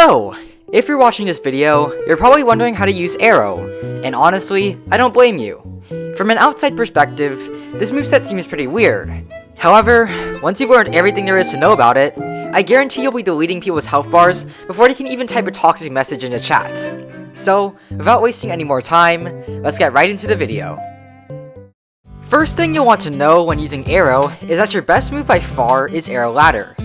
So, if you're watching this video, you're probably wondering how to use Arrow, and honestly, I don't blame you. From an outside perspective, this moveset seems pretty weird. However, once you've learned everything there is to know about it, I guarantee you'll be deleting people's health bars before they can even type a toxic message in the chat. So, without wasting any more time, let's get right into the video. First thing you'll want to know when using Arrow is that your best move by far is Arrow Ladder.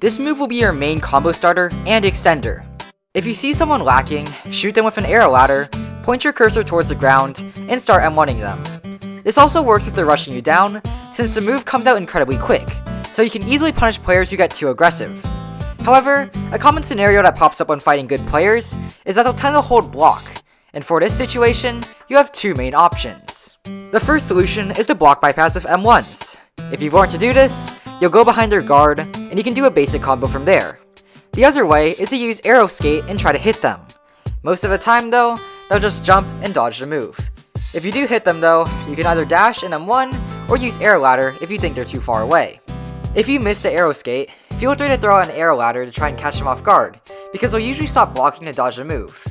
This move will be your main combo starter and extender. If you see someone lacking, shoot them with an Arrow Ladder, point your cursor towards the ground, and start M1ing them. This also works if they're rushing you down, since the move comes out incredibly quick, so you can easily punish players who get too aggressive. However, a common scenario that pops up when fighting good players is that they'll tend to hold block, and for this situation, you have two main options. The first solution is to block bypass with M1s. If you've learned to do this, you'll go behind their guard, and you can do a basic combo from there. The other way is to use Arrow Skate and try to hit them. Most of the time though, they'll just jump and dodge the move. If you do hit them though, you can either dash and M1, or use Arrow Ladder if you think they're too far away. If you miss the Arrow Skate, feel free to throw out an Arrow Ladder to try and catch them off guard, because they'll usually stop blocking to dodge the move.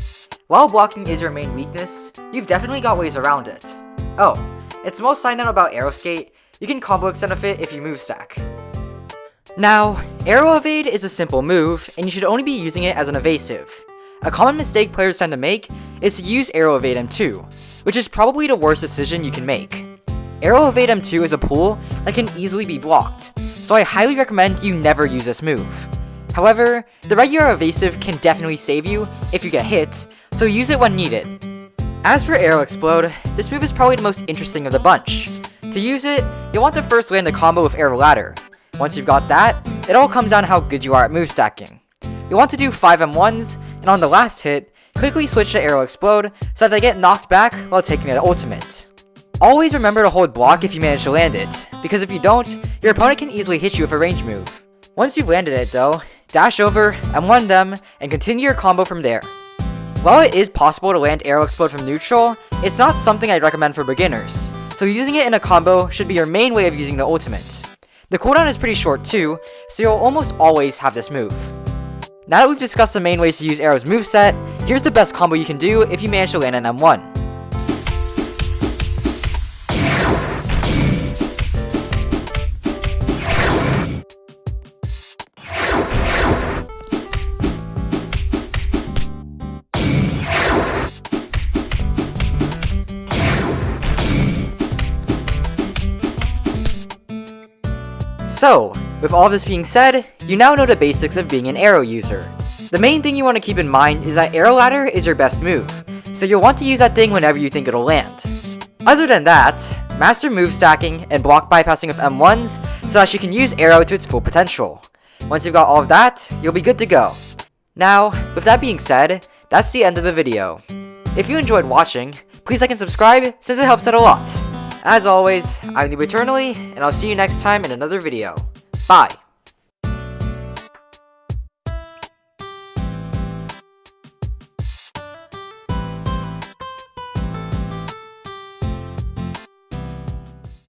While blocking is your main weakness, you've definitely got ways around it. Oh, it's small side note about Arrow Skate, you can combo extend with it if you move stack. Now, Arrow Evade is a simple move, and you should only be using it as an evasive. A common mistake players tend to make is to use Arrow Evade M2, which is probably the worst decision you can make. Arrow Evade M2 is a pull that can easily be blocked, so I highly recommend you never use this move. However, the regular evasive can definitely save you if you get hit, so use it when needed. As for Arrow Explode, this move is probably the most interesting of the bunch. To use it, you'll want to first land a combo with Arrow Ladder. Once you've got that, it all comes down to how good you are at move stacking. You'll want to do 5 M1s, and on the last hit, quickly switch to Arrow Explode so that they get knocked back while taking an ultimate. Always remember to hold block if you manage to land it, because if you don't, your opponent can easily hit you with a range move. Once you've landed it though, dash over, M1 them, and continue your combo from there. While it is possible to land Arrow Explode from neutral, it's not something I'd recommend for beginners, so using it in a combo should be your main way of using the ultimate. The cooldown is pretty short too, so you'll almost always have this move. Now that we've discussed the main ways to use Arrow's moveset, here's the best combo you can do if you manage to land an M1. So, with all this being said, you now know the basics of being an Arrow user. The main thing you want to keep in mind is that Arrow Ladder is your best move, so you'll want to use that thing whenever you think it'll land. Other than that, master move stacking and block bypassing with M1s so that you can use Arrow to its full potential. Once you've got all of that, you'll be good to go. Now, with that being said, that's the end of the video. If you enjoyed watching, please like and subscribe since it helps out a lot. As always, I'm Noob Eternally, and I'll see you next time in another video. Bye!